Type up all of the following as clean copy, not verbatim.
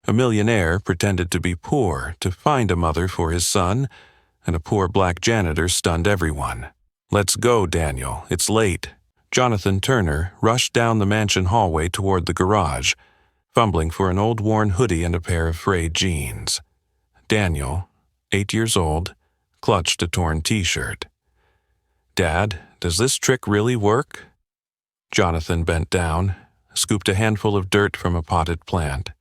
A millionaire pretended to be poor to find a mother for his son, and a poor black janitor stunned everyone. "Let's go, Daniel. It's late." Jonathan Turner rushed down the mansion hallway toward the garage, fumbling for an old worn hoodie and a pair of frayed jeans. Daniel, 8 years old, clutched a torn t-shirt. "Dad, does this trick really work?" Jonathan bent down, scooped a handful of dirt from a potted plant,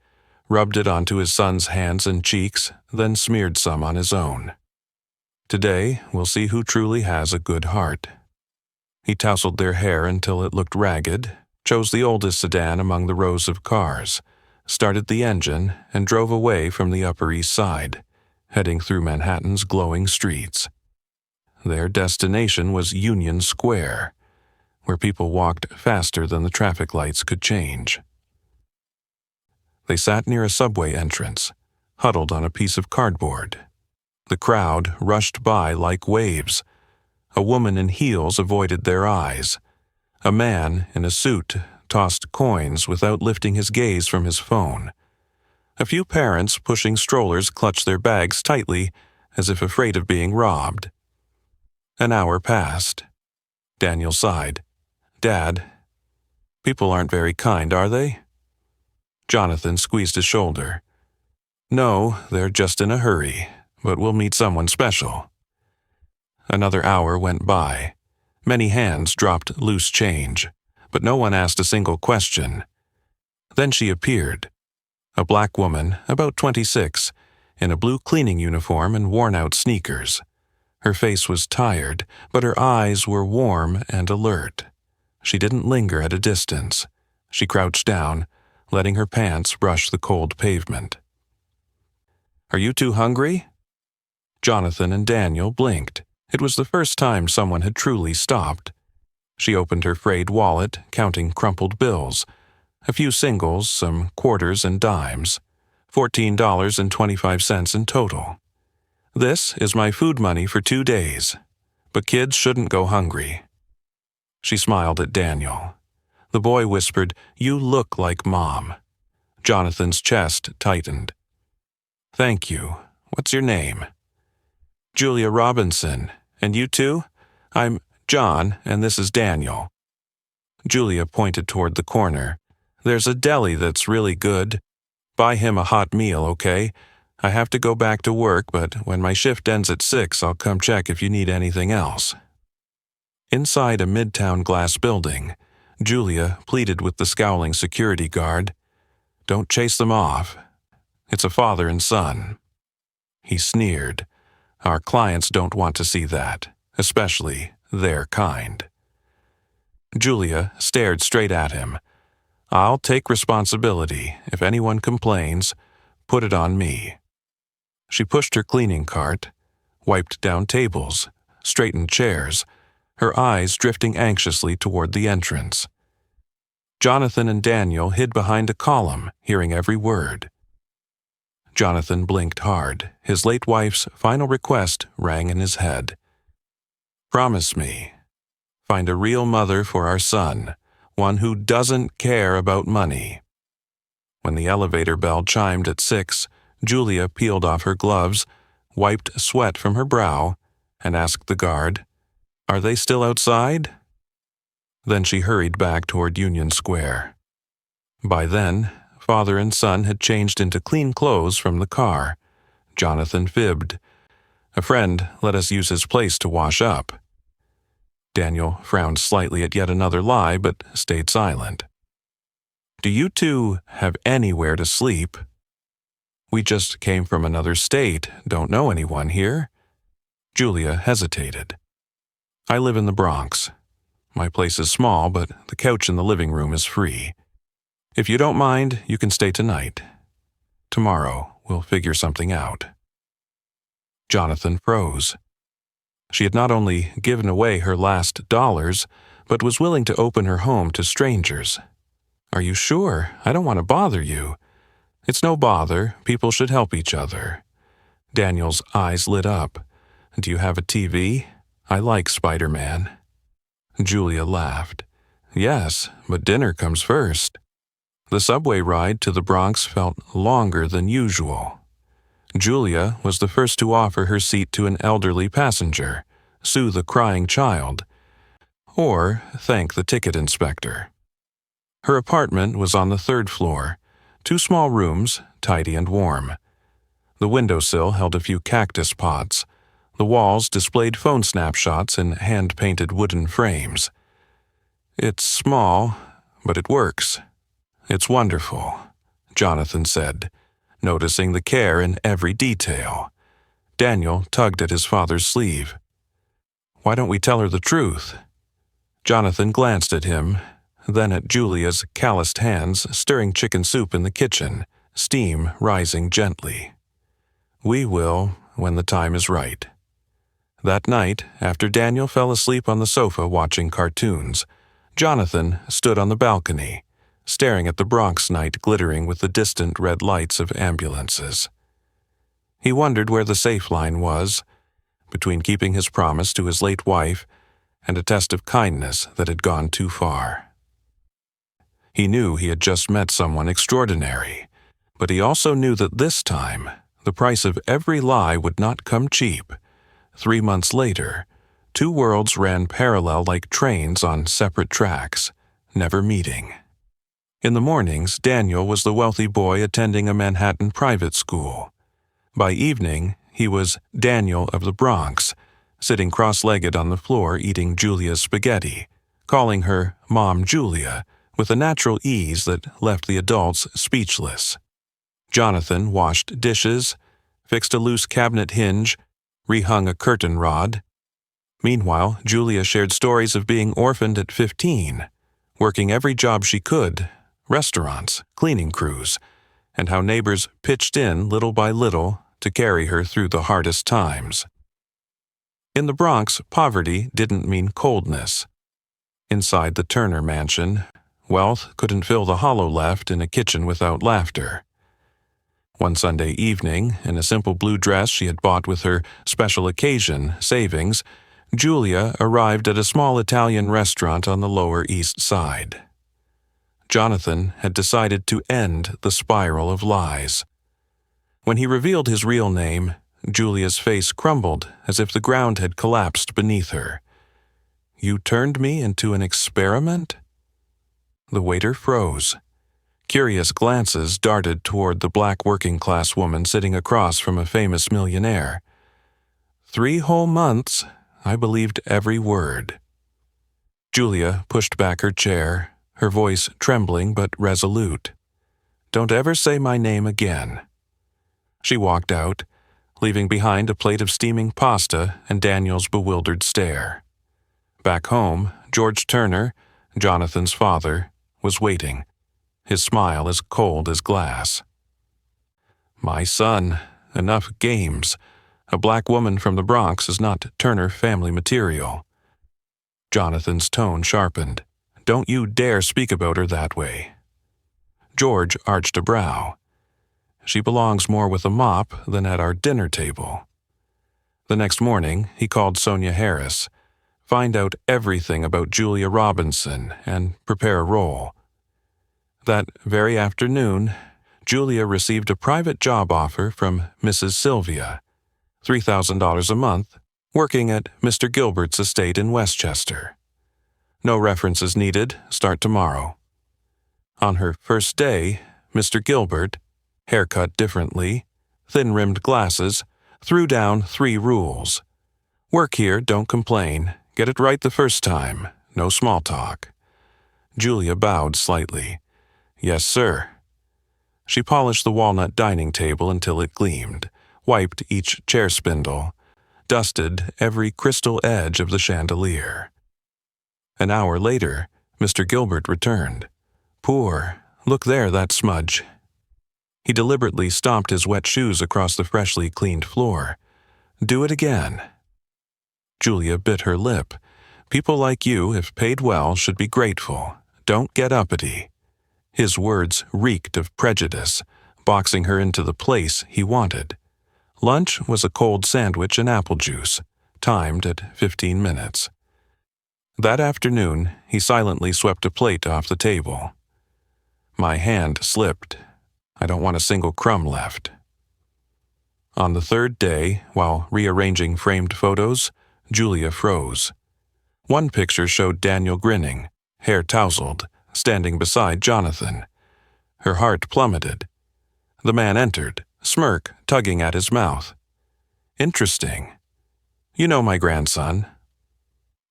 rubbed it onto his son's hands and cheeks, then smeared some on his own. "Today, we'll see who truly has a good heart." He tousled their hair until it looked ragged, chose the oldest sedan among the rows of cars, started the engine, and drove away from the Upper East Side, heading through Manhattan's glowing streets. Their destination was Union Square, where people walked faster than the traffic lights could change. They sat near a subway entrance, huddled on a piece of cardboard. The crowd rushed by like waves. A woman in heels avoided their eyes. A man in a suit tossed coins without lifting his gaze from his phone. A few parents pushing strollers clutched their bags tightly, as if afraid of being robbed. An hour passed. Daniel sighed. "Dad, people aren't very kind, are they?" Jonathan squeezed his shoulder. "No, they're just in a hurry, but we'll meet someone special." Another hour went by. Many hands dropped loose change, but no one asked a single question. Then she appeared. A black woman, about 26, in a blue cleaning uniform and worn-out sneakers. Her face was tired, but her eyes were warm and alert. She didn't linger at a distance. She crouched down, letting her pants brush the cold pavement. "Are you two hungry?" Jonathan and Daniel blinked. It was the first time someone had truly stopped. She opened her frayed wallet, counting crumpled bills. A few singles, some quarters and dimes. $14.25 in total. "This is my food money for 2 days. But kids shouldn't go hungry." She smiled at Daniel. The boy whispered, "You look like Mom." Jonathan's chest tightened. "Thank you. What's your name?" "Julia Robinson. And you two? I'm John, and this is Daniel." Julia pointed toward the corner. "There's a deli that's really good. Buy him a hot meal, okay? I have to go back to work, but when my shift ends at 6, I'll come check if you need anything else." Inside a midtown glass building, Julia pleaded with the scowling security guard. "Don't chase them off. It's a father and son." He sneered. "Our clients don't want to see that, especially their kind." Julia stared straight at him. "I'll take responsibility. If anyone complains, put it on me." She pushed her cleaning cart, wiped down tables, straightened chairs, her eyes drifting anxiously toward the entrance. Jonathan and Daniel hid behind a column, hearing every word. Jonathan blinked hard. His late wife's final request rang in his head. "Promise me. Find a real mother for our son, one who doesn't care about money." When the elevator bell chimed at 6, Julia peeled off her gloves, wiped sweat from her brow, and asked the guard, "Are they still outside?" Then she hurried back toward Union Square. By then, father and son had changed into clean clothes from the car. Jonathan fibbed. "A friend let us use his place to wash up." Daniel frowned slightly at yet another lie, but stayed silent. "Do you two have anywhere to sleep?" "We just came from another state, don't know anyone here." Julia hesitated. "I live in the Bronx. My place is small, but the couch in the living room is free. If you don't mind, you can stay tonight. Tomorrow, we'll figure something out." Jonathan froze. She had not only given away her last dollars, but was willing to open her home to strangers. "Are you sure? I don't want to bother you." "It's no bother. People should help each other." Daniel's eyes lit up. "Do you have a TV? I like Spider-Man." Julia laughed. "Yes, but dinner comes first." The subway ride to the Bronx felt longer than usual. Julia was the first to offer her seat to an elderly passenger, soothe a crying child, or thank the ticket inspector. Her apartment was on the 3rd floor, 2 small rooms, tidy and warm. The windowsill held a few cactus pots. The walls displayed phone snapshots in hand-painted wooden frames. "It's small, but it works. It's wonderful," Jonathan said, noticing the care in every detail. Daniel tugged at his father's sleeve. "Why don't we tell her the truth?" Jonathan glanced at him, then at Julia's calloused hands stirring chicken soup in the kitchen, steam rising gently. "We will, when the time is right." That night, after Daniel fell asleep on the sofa watching cartoons, Jonathan stood on the balcony, staring at the Bronx night glittering with the distant red lights of ambulances. He wondered where the safe line was, between keeping his promise to his late wife and a test of kindness that had gone too far. He knew he had just met someone extraordinary, but he also knew that this time, the price of every lie would not come cheap. 3 months later, 2 worlds ran parallel like trains on separate tracks, never meeting. In the mornings, Daniel was the wealthy boy attending a Manhattan private school. By evening, he was Daniel of the Bronx, sitting cross-legged on the floor eating Julia's spaghetti, calling her Mom Julia with a natural ease that left the adults speechless. Jonathan washed dishes, fixed a loose cabinet hinge, rehung a curtain rod. Meanwhile, Julia shared stories of being orphaned at 15, working every job she could, restaurants, cleaning crews, and how neighbors pitched in little by little to carry her through the hardest times. In the Bronx, poverty didn't mean coldness. Inside the Turner mansion, wealth couldn't fill the hollow left in a kitchen without laughter. One Sunday evening, in a simple blue dress she had bought with her special occasion savings, Julia arrived at a small Italian restaurant on the Lower East Side. Jonathan had decided to end the spiral of lies. When he revealed his real name, Julia's face crumbled as if the ground had collapsed beneath her. "You turned me into an experiment?" The waiter froze. Curious glances darted toward the black working-class woman sitting across from a famous millionaire. 3 whole months, I believed every word. Julia pushed back her chair, her voice trembling but resolute. "Don't ever say my name again." She walked out, leaving behind a plate of steaming pasta and Daniel's bewildered stare. Back home, George Turner, Jonathan's father, was waiting, his smile as cold as glass. "My son, enough games. A black woman from the Bronx is not Turner family material." Jonathan's tone sharpened. "Don't you dare speak about her that way." George arched a brow. "She belongs more with a mop than at our dinner table." The next morning, he called Sonia Harris, find out everything about Julia Robinson, and prepare a roll. That very afternoon, Julia received a private job offer from Mrs. Sylvia, $3,000 a month, working at Mr. Gilbert's estate in Westchester. No references needed, start tomorrow. On her first day, Mr. Gilbert, haircut differently, thin-rimmed glasses, threw down 3 rules. Work here, don't complain, get it right the first time, no small talk. Julia bowed slightly. "Yes, sir." She polished the walnut dining table until it gleamed, wiped each chair spindle, dusted every crystal edge of the chandelier. An hour later, Mr. Gilbert returned. "Poor, look there, that smudge." He deliberately stomped his wet shoes across the freshly cleaned floor. "Do it again." Julia bit her lip. "People like you, if paid well, should be grateful. Don't get uppity." His words reeked of prejudice, boxing her into the place he wanted. Lunch was a cold sandwich and apple juice, timed at 15 minutes. That afternoon, he silently swept a plate off the table. My hand slipped. I don't want a single crumb left. On the third day, while rearranging framed photos, Julia froze. One picture showed Daniel grinning, hair tousled, standing beside Jonathan. Her heart plummeted. The man entered, smirk tugging at his mouth. Interesting. You know my grandson.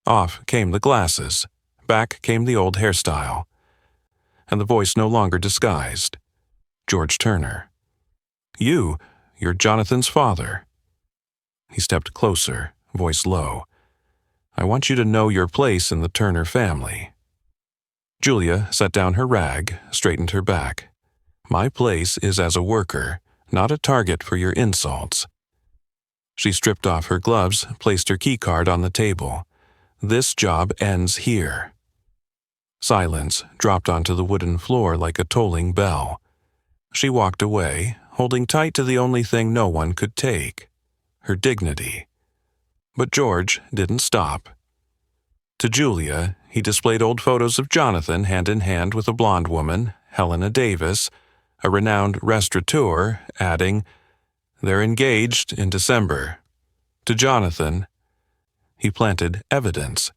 Off came the glasses. Back came the old hairstyle. And the voice no longer disguised. George Turner. You're Jonathan's father. He stepped closer, voice low. I want you to know your place in the Turner family. Julia set down her rag, straightened her back. My place is as a worker, not a target for your insults. She stripped off her gloves, placed her keycard on the table. This job ends here. Silence dropped onto the wooden floor like a tolling bell. She walked away, holding tight to the only thing no one could take, her dignity. But George didn't stop. To Julia, he displayed old photos of Jonathan hand in hand with a blonde woman, Helena Davis, a renowned restaurateur, adding, "They're engaged in December." To Jonathan, he planted evidence,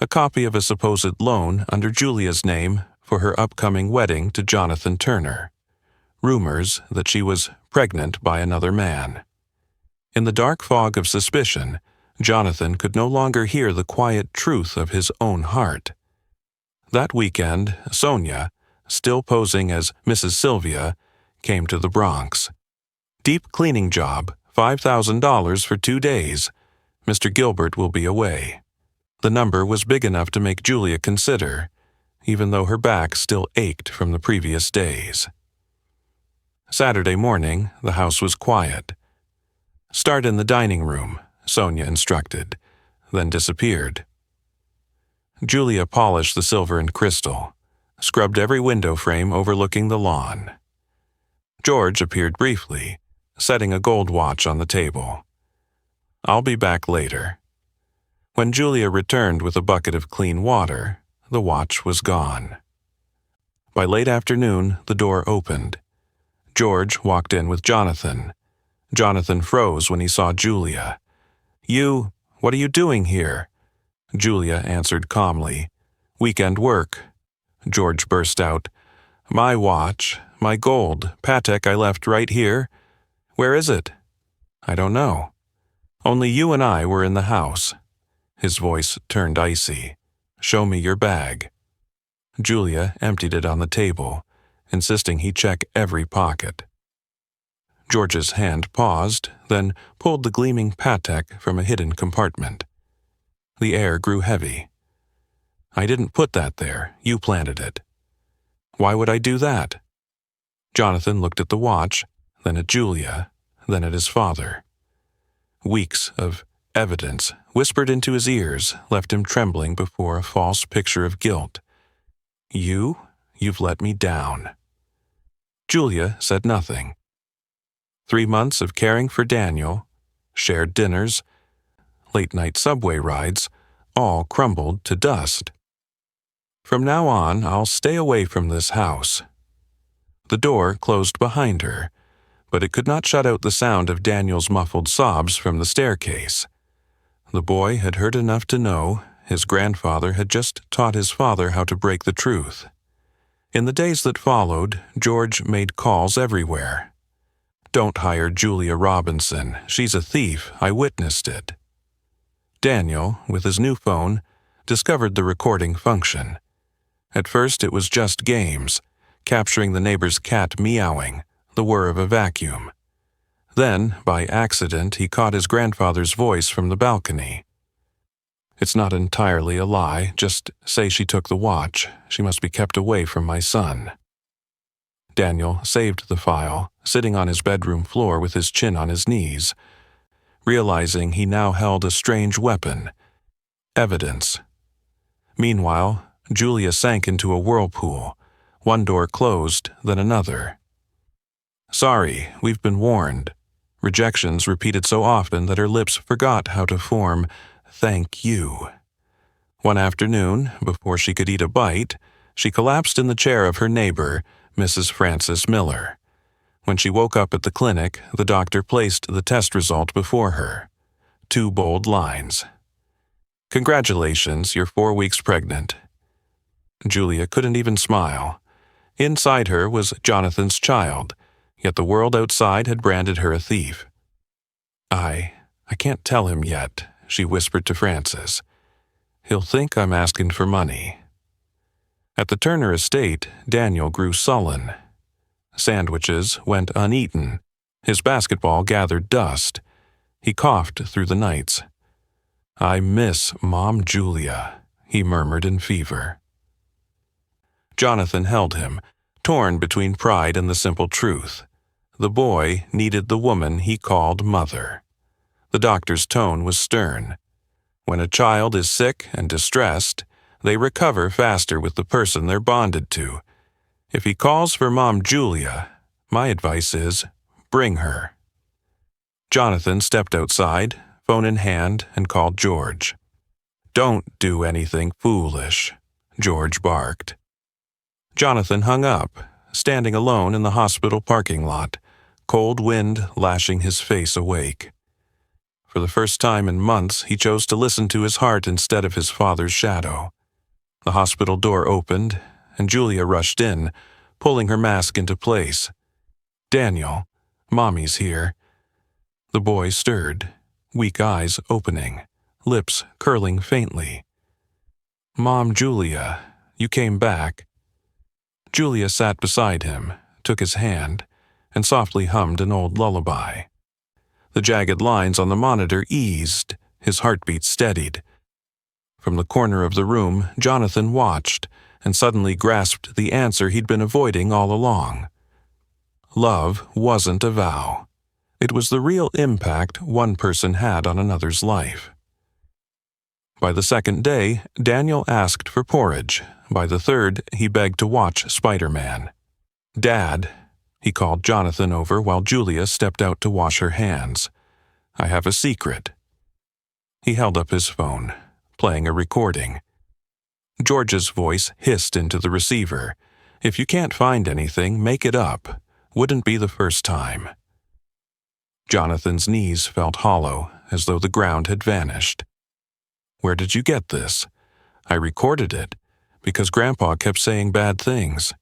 a copy of a supposed loan under Julia's name for her upcoming wedding to Jonathan Turner. Rumors that she was pregnant by another man. In the dark fog of suspicion, Jonathan could no longer hear the quiet truth of his own heart. That weekend, Sonia, still posing as Mrs. Sylvia, came to the Bronx. Deep cleaning job, $5,000 for 2 days. Mr. Gilbert will be away. The number was big enough to make Julia consider, even though her back still ached from the previous days. Saturday morning, the house was quiet. Start in the dining room, Sonia instructed, then disappeared. Julia polished the silver and crystal, scrubbed every window frame overlooking the lawn. George appeared briefly, setting a gold watch on the table. I'll be back later. When Julia returned with a bucket of clean water, the watch was gone. By late afternoon, the door opened. George walked in with Jonathan. Jonathan froze when he saw Julia. What are you doing here?" Julia answered calmly. "Weekend work." George burst out. "My watch, my gold, Patek I left right here. Where is it?" "I don't know. Only you and I were in the house." His voice turned icy. "Show me your bag." Julia emptied it on the table, insisting he check every pocket. George's hand paused, then pulled the gleaming Patek from a hidden compartment. The air grew heavy. "I didn't put that there. You planted it." "Why would I do that?" Jonathan looked at the watch, then at Julia, then at his father. Weeks of evidence whispered into his ears left him trembling before a false picture of guilt. You've let me down." Julia said nothing. 3 months of caring for Daniel, shared dinners, late-night subway rides, all crumbled to dust. "From now on, I'll stay away from this house." The door closed behind her, but it could not shut out the sound of Daniel's muffled sobs from the staircase. The boy had heard enough to know his grandfather had just taught his father how to break the truth. In the days that followed, George made calls everywhere. "Don't hire Julia Robinson. She's a thief. I witnessed it." Daniel, with his new phone, discovered the recording function. At first it was just games, capturing the neighbor's cat meowing, the whir of a vacuum. Then, by accident, he caught his grandfather's voice from the balcony. "It's not entirely a lie. Just say she took the watch. She must be kept away from my son." Daniel saved the file, sitting on his bedroom floor with his chin on his knees, realizing he now held a strange weapon: evidence. Meanwhile, Julia sank into a whirlpool. One door closed, then another. "Sorry, we've been warned." Rejections repeated so often that her lips forgot how to form "thank you." One afternoon, before she could eat a bite, She collapsed in the chair of her neighbor, Mrs. Frances Miller. When she woke up at the clinic, the doctor placed the test result before her. 2 bold lines. "Congratulations, you're 4 weeks pregnant." Julia couldn't even smile. Inside her was Jonathan's child, yet the world outside had branded her a thief. I can't tell him yet," she whispered to Frances. "He'll think I'm asking for money." At the Turner estate, Daniel grew sullen. Sandwiches went uneaten. His basketball gathered dust. He coughed through the nights. "I miss Mom Julia," he murmured in fever. Jonathan held him, torn between pride and the simple truth. The boy needed the woman he called mother. The doctor's tone was stern. When a child is sick and distressed, they recover faster with the person they're bonded to. If he calls for Mom Julia, my advice is, bring her. Jonathan stepped outside, phone in hand, and called George. "Don't do anything foolish," George barked. Jonathan hung up, standing alone in the hospital parking lot, cold wind lashing his face awake. For the first time in months, he chose to listen to his heart instead of his father's shadow. The hospital door opened, and Julia rushed in, pulling her mask into place. "Daniel, Mommy's here." The boy stirred, weak eyes opening, lips curling faintly. "Mom Julia, you came back." Julia sat beside him, took his hand, and softly hummed an old lullaby. The jagged lines on the monitor eased, his heartbeat steadied. From the corner of the room, Jonathan watched and suddenly grasped the answer he'd been avoiding all along. Love wasn't a vow. It was the real impact one person had on another's life. By the second day, Daniel asked for porridge. By the third, he begged to watch Spider-Man. "Dad," he called Jonathan over while Julia stepped out to wash her hands. "I have a secret." He held up his phone, playing a recording. George's voice hissed into the receiver. "If you can't find anything, make it up. Wouldn't be the first time." Jonathan's knees felt hollow, as though the ground had vanished. "Where did you get this?" "I recorded it, because Grandpa kept saying bad things."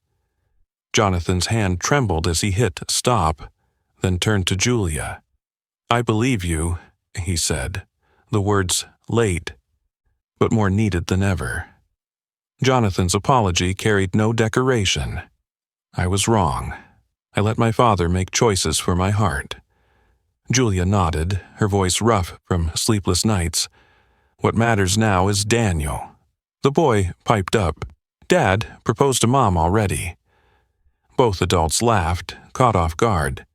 Jonathan's hand trembled as he hit stop, then turned to Julia. "I believe you," he said, the words late, but more needed than ever. Jonathan's apology carried no decoration. "I was wrong. I let my father make choices for my heart." Julia nodded, her voice rough from sleepless nights. "What matters now is Daniel." The boy piped up. "Dad proposed to Mom already." Both adults laughed, caught off guard.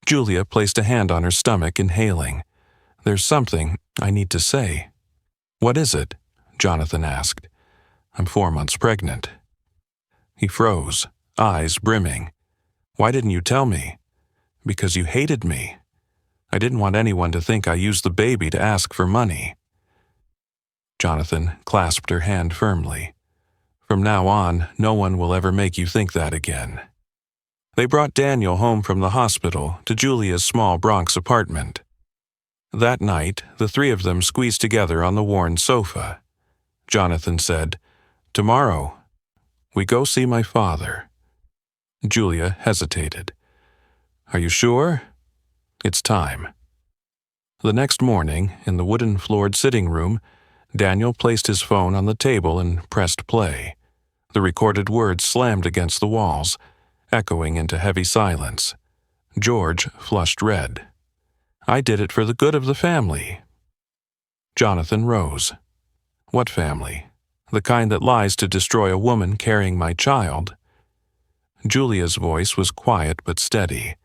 Julia placed a hand on her stomach, inhaling. "There's something I need to say." "What is it?" Jonathan asked. "I'm 4 months pregnant." He froze, eyes brimming. "Why didn't you tell me?" "Because you hated me. I didn't want anyone to think I used the baby to ask for money." Jonathan clasped her hand firmly. "From now on, no one will ever make you think that again." They brought Daniel home from the hospital to Julia's small Bronx apartment. That night, the 3 of them squeezed together on the worn sofa. Jonathan said, "Tomorrow, we go see my father." Julia hesitated. "Are you sure?" "It's time." The next morning, in the wooden-floored sitting room, Daniel placed his phone on the table and pressed play. The recorded words slammed against the walls, echoing into heavy silence. George flushed red. "I did it for the good of the family." Jonathan rose. "What family? The kind that lies to destroy a woman carrying my child?" Julia's voice was quiet but steady.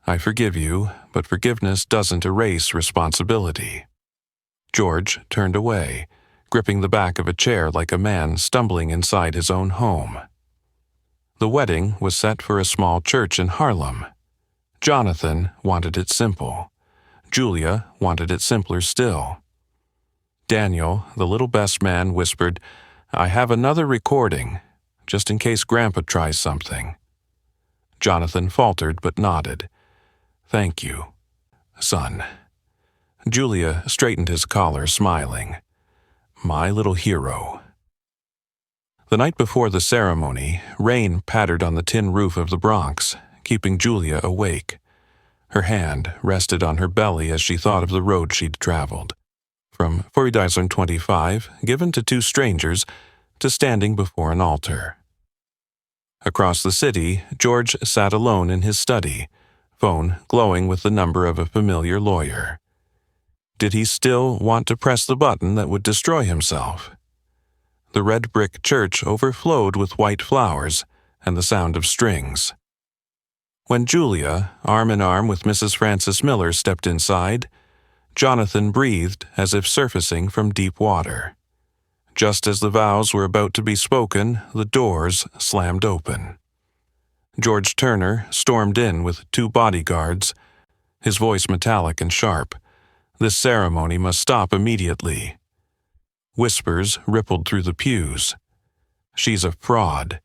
"I forgive you, but forgiveness doesn't erase responsibility." George turned away, gripping the back of a chair like a man stumbling inside his own home. The wedding was set for a small church in Harlem. Jonathan wanted it simple. Julia wanted it simpler still. Daniel, the little best man, whispered, "I have another recording." just in case Grandpa tries something. Jonathan faltered but nodded. Thank you, son. Julia straightened his collar, smiling. My little hero. The night before the ceremony, rain pattered on the tin roof of the Bronx, keeping Julia awake. Her hand rested on her belly as she thought of the road she'd traveled. From 425, given to two strangers, to standing before an altar. Across the city, George sat alone in his study, phone glowing with the number of a familiar lawyer. Did he still want to press the button that would destroy himself? The red brick church overflowed with white flowers and the sound of strings. When Julia, arm in arm with Mrs. Francis Miller, stepped inside, Jonathan breathed as if surfacing from deep water. Just as the vows were about to be spoken, the doors slammed open. George Turner stormed in with two bodyguards, his voice metallic and sharp. This ceremony must stop immediately. Whispers rippled through the pews. She's a fraud.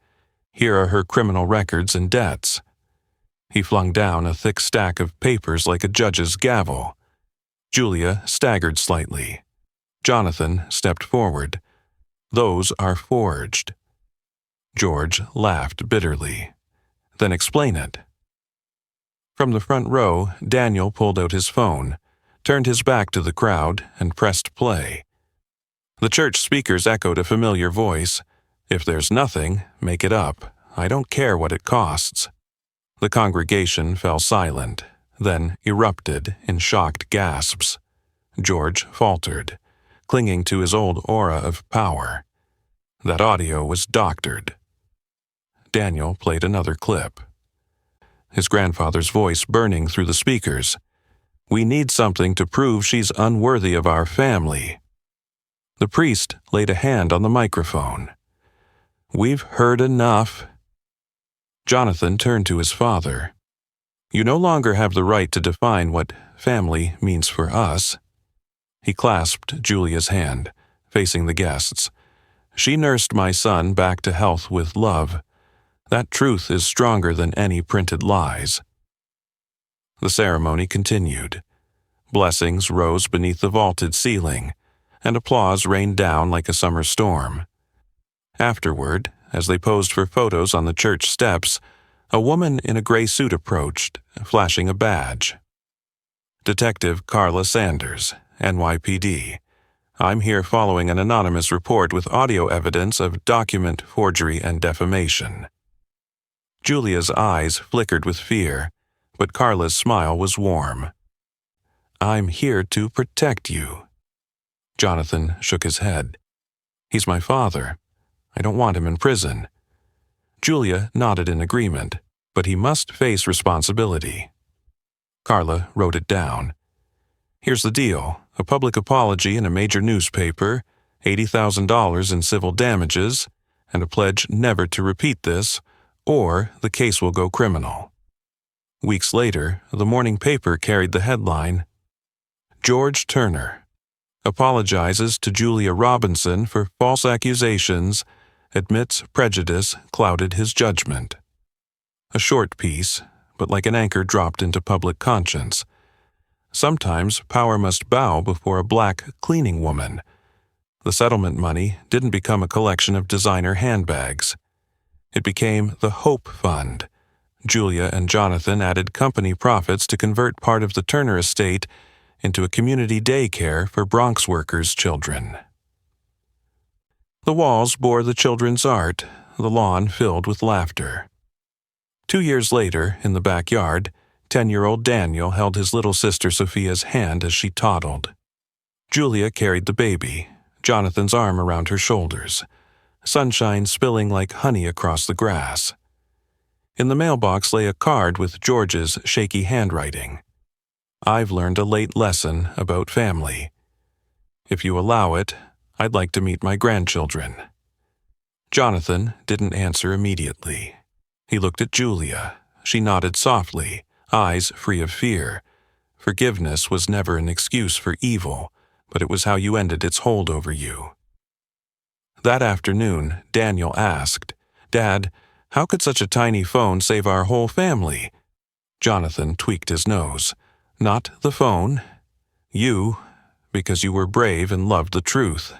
Here are her criminal records and debts. He flung down a thick stack of papers like a judge's gavel. Julia staggered slightly. Jonathan stepped forward. Those are forged. George laughed bitterly. Then explain it. From the front row, Daniel pulled out his phone, turned his back to the crowd, and pressed play. The church speakers echoed a familiar voice. If there's nothing, make it up. I don't care what it costs. The congregation fell silent, then erupted in shocked gasps. George faltered, clinging to his old aura of power. That audio was doctored. Daniel played another clip. His grandfather's voice burning through the speakers. We need something to prove she's unworthy of our family. The priest laid a hand on the microphone. We've heard enough. Jonathan turned to his father. You no longer have the right to define what family means for us. He clasped Julia's hand, facing the guests. She nursed my son back to health with love. That truth is stronger than any printed lies. The ceremony continued. Blessings rose beneath the vaulted ceiling, and applause rained down like a summer storm. Afterward, as they posed for photos on the church steps, a woman in a gray suit approached, flashing a badge. Detective Carla Sanders, NYPD. I'm here following an anonymous report with audio evidence of document forgery and defamation. Julia's eyes flickered with fear, but Carla's smile was warm. I'm here to protect you. Jonathan shook his head. He's my father. I don't want him in prison. Julia nodded in agreement, but he must face responsibility. Carla wrote it down. Here's the deal. A public apology in a major newspaper, $80,000 in civil damages, and a pledge never to repeat this, or the case will go criminal. Weeks later, the morning paper carried the headline, George Turner apologizes to Julia Robinson for false accusations, admits prejudice clouded his judgment. A short piece, but like an anchor dropped into public conscience. Sometimes power must bow before a black cleaning woman. The settlement money didn't become a collection of designer handbags. It became the Hope Fund. Julia and Jonathan added company profits to convert part of the Turner estate into a community daycare for Bronx workers' children. The walls bore the children's art, the lawn filled with laughter. 2 years later, in the backyard, 10-year-old Daniel held his little sister Sophia's hand as she toddled. Julia carried the baby, Jonathan's arm around her shoulders, sunshine spilling like honey across the grass. In the mailbox lay a card with George's shaky handwriting. I've learned a late lesson about family. If you allow it, I'd like to meet my grandchildren. Jonathan didn't answer immediately. He looked at Julia. She nodded softly, eyes free of fear. Forgiveness was never an excuse for evil, but it was how you ended its hold over you. That afternoon, Daniel asked, Dad, how could such a tiny phone save our whole family? Jonathan tweaked his nose. Not the phone. You, because you were brave and loved the truth.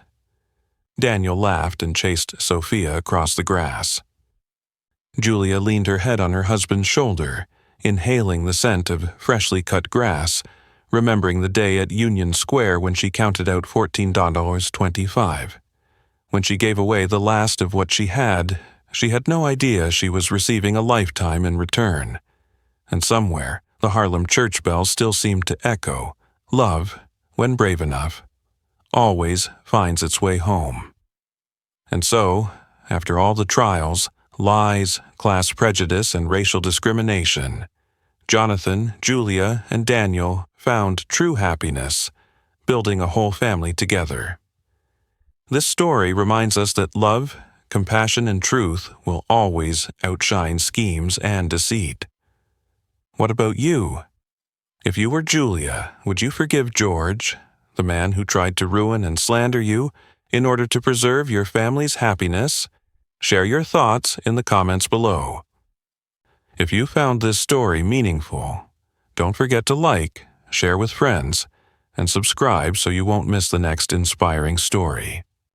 Daniel laughed and chased Sophia across the grass. Julia leaned her head on her husband's shoulder, inhaling the scent of freshly cut grass, remembering the day at Union Square when she counted out $14.25. When she gave away the last of what she had no idea she was receiving a lifetime in return. And somewhere, the Harlem church bells still seemed to echo, love, when brave enough, always finds its way home. And so, after all the trials, lies, class prejudice, and racial discrimination, Jonathan, Julia, and Daniel found true happiness, building a whole family together. This story reminds us that love, compassion, and truth will always outshine schemes and deceit. What about you? If you were Julia, would you forgive George, the man who tried to ruin and slander you in order to preserve your family's happiness? Share your thoughts in the comments below. If you found this story meaningful, don't forget to like, share with friends, and subscribe so you won't miss the next inspiring story.